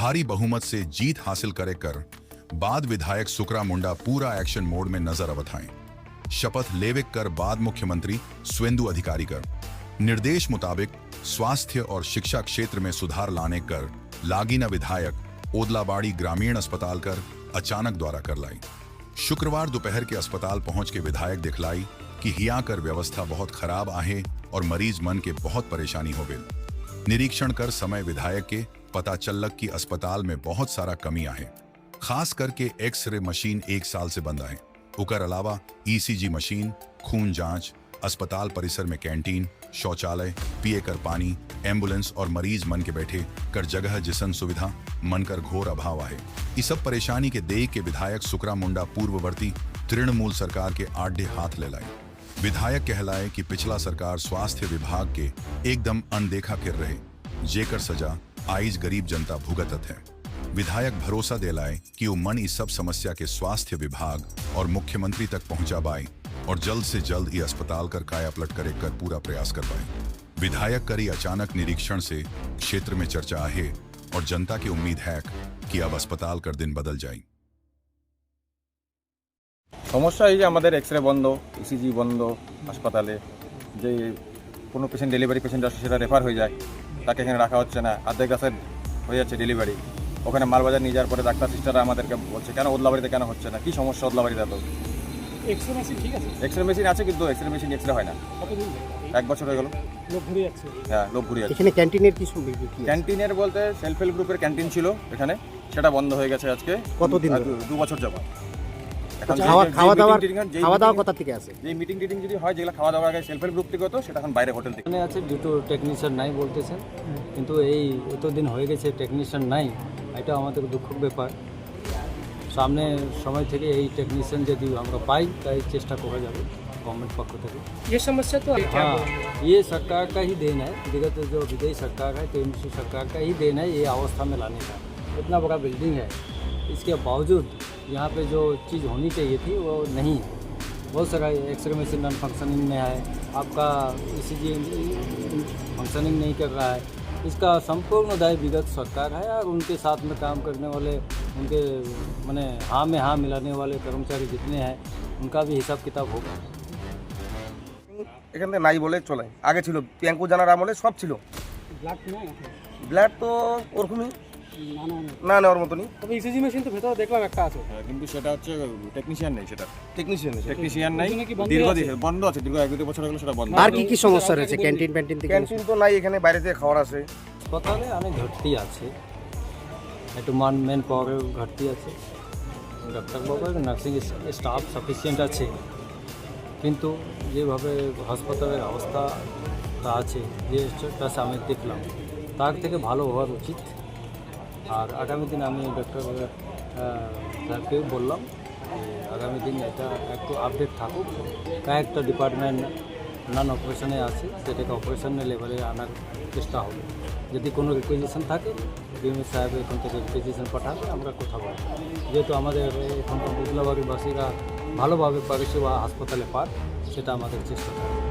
भारी बहुमत से जीत हासिल करे कर बाद विधायक सुकरा मुंडा पूरा एक्शन मोड में नजर अवताएं। शपथ लेवे कर बाद मुख्यमंत्री स्वेंदु अधिकारी कर निर्देश मुताबिक स्वास्थ्य और शिक्षा क्षेत्र में सुधार लाने कर लागीना विधायक ओदलाबाड़ी ग्रामीण अस्पताल कर अचानक द्वारा कर लाई। शुक्रवार दोपहर के अस्पताल पहुंच के विधायक दिखलाई कि हिया कर व्यवस्था बहुत खराब आहे और मरीज मन के बहुत परेशानी हो गई। निरीक्षण कर समय विधायक के पता चलक कि अस्पताल में बहुत सारा कमी आहे, खास करके एक्सरे मशीन 1 साल से बंद आहे। उकर अलावा ईसीजी मशीन, खून जांच, अस्पताल परिसर में कैंटीन, शौचालय, पिए कर पानी, एम्बुलेंस और मरीज मन के बैठे कर जगह जिसन सुविधा मन कर घोर अभाव आहे। इस सब परेशानी के देख के विधायक सुकरा मुंडा पूर्ववर्ती तृणमूल सरकार के आड़े हाथ ले लाए। विधायक कहलाए कि पिछला सरकार स्वास्थ्य विभाग के एकदम अनदेखा कर रहे, जेकर सजा आइज गरीब जनता भुगतत है। विधायक भरोसा दिलाए कि वो मन इस सब समस्या के स्वास्थ्य विभाग और मुख्यमंत्री तक पहुंचा पाए और जल्द से जल्द ये अस्पताल कर काया पलट करे कर पूरा प्रयास कर पाए। विधायक करी अचानक निरीक्षण से क्षेत्र में चर्चा है और जनता की उम्मीद है कि अब अस्पताल कर दिन बदल जाए। समस्या এই যে আমাদের এক্সরে বন্ধ, ইসিজি বন্ধ, হাসপাতালে যে কোনো পেশেন্ট ডেলিভারি পেশেন্ট আসে সেটা রেফার হয়ে যায়, তাকে এখানে রাখা হচ্ছে না, অর্ধেক রাস্তায় হয়ে যাচ্ছে ডেলিভারি। ওখানে মালবাজার নিয়ে যাওয়ার পরে ডাক্তার সিস্টাররা আমাদেরকে বলছে কেন ওদলাবাড়িতে কেন হচ্ছে না, কী সমস্যা ওদলাবাড়িতে? তো এক্সরে মেশিন ঠিক আছে, এক্সরে মেশিন আছে কিন্তু এক্সরে মেশিন এক্সরে হয় না। কতদিন 1 বছর হয়ে গেল, লোক ঘুরে যাচ্ছে। হ্যাঁ লোক ঘুরে যাচ্ছে। এখানে ক্যান্টিনের কি সুবিধা? ক্যান্টিনের বলতে সেলফ হেল্প গ্রুপের ক্যান্টিন ছিল এখানে, সেটা বন্ধ হয়ে গেছে আজকে। কতদিন? 2 বছর যাবত। এখন খাওয়া দাওয়া কোথা থেকে আসে? যে মিটিং টিটিং যদি হয়, যেগুলো খাওয়া দাওয়া আগে সেলফ হেল্প গ্রুপ থেকে হতো, সেটা এখন বাইরে হোটেল থেকে আছে। দুটো টেকনিশিয়ান নাই বলতেছেন, কিন্তু এই এতদিন হয়ে গেছে টেকনিশিয়ান নাই, এটা আমাদের দুঃখের ব্যাপার। সামনে সময় থেকে এই টেকনিশিয়ান যদি আমরা পাই তাই চেষ্টা করা যাবে गवर्नमेंट पक्ष থেকে। ये समस्या तो हाँ, ये सरकार का ही देन है, विगत जो विदेशी सरकार है टीएमसी सरकार का ही देन है ये अवस्था में लाने का। इतना बड़ा बिल्डिंग है, इसके बावजूद यहाँ पे जो चीज़ होनी चाहिए थी वो नहीं है। बहुत सारा एक्सरे मशीन नॉन फंक्शनिंग में है, आपका ईसीजी फंक्शनिंग नहीं कर रहा है। इसका संपूर्ण दाय विगत सरकार है और उनके साथ में काम करने वाले, उनके माने हाँ में हाँ मिलाने वाले कर्मचारी जितने हैं उनका भी हिसाब किताब होगा। এখানে নাই বলে চলে, আগে ছিল পিয়াঙ্কু জানার আমলে সব ছিল। ব্লাড না, ব্লাড তো ওরকমই না নেওয়ার মতনই। তবে ইসিজি মেশিন তো ভেতরে দেখলাম একটা আছে, কিন্তু সেটা হচ্ছে টেকনিশিয়ান নেই, সেটা টেকনিশিয়ান নাই, বন্ধ বন্ধ আছে দীর্ঘ 1-2 বছর হলো সেটা বন্ধ। আর কি কি সমস্যা রয়েছে? ক্যান্টিন থেকে? ক্যান্টিন তো নাই, এখানে বাইরে থেকে খাবার আসে। হাসপাতালে অনেক ঘাটতি আছে, একটু মেন পাওয়ারের ঘাটতি আছে, ডাক্তারবাবুর নার্সিং স্টাফ সাফিসিয়েন্ট আছে, কিন্তু যেভাবে হাসপাতালের অবস্থাটা আছে যেটা আমি দেখলাম তার থেকে ভালো হওয়ার উচিত। আর আগামী দিন আমি ডক্টর স্যারকেও বললাম যে আগামী দিন এটা একটু আপডেট থাকুক, কয়েকটা ডিপার্টমেন্ট নন অপারেশনে আছে সেটাকে অপারেশনের লেভেলে আনার চেষ্টা হবে। যদি কোনো রিকুইজিশন থাকে ডিএমএস সাহেব এখান থেকে রিকুইজিশন পাঠাবে, আমরা কথা বলব। যেহেতু আমাদের এখানকার ওদলাবাড়িবাসীরা ভালোভাবে পরিষেবা হাসপাতালে পায়, সেটা আমাদের চেষ্টা থাকবে।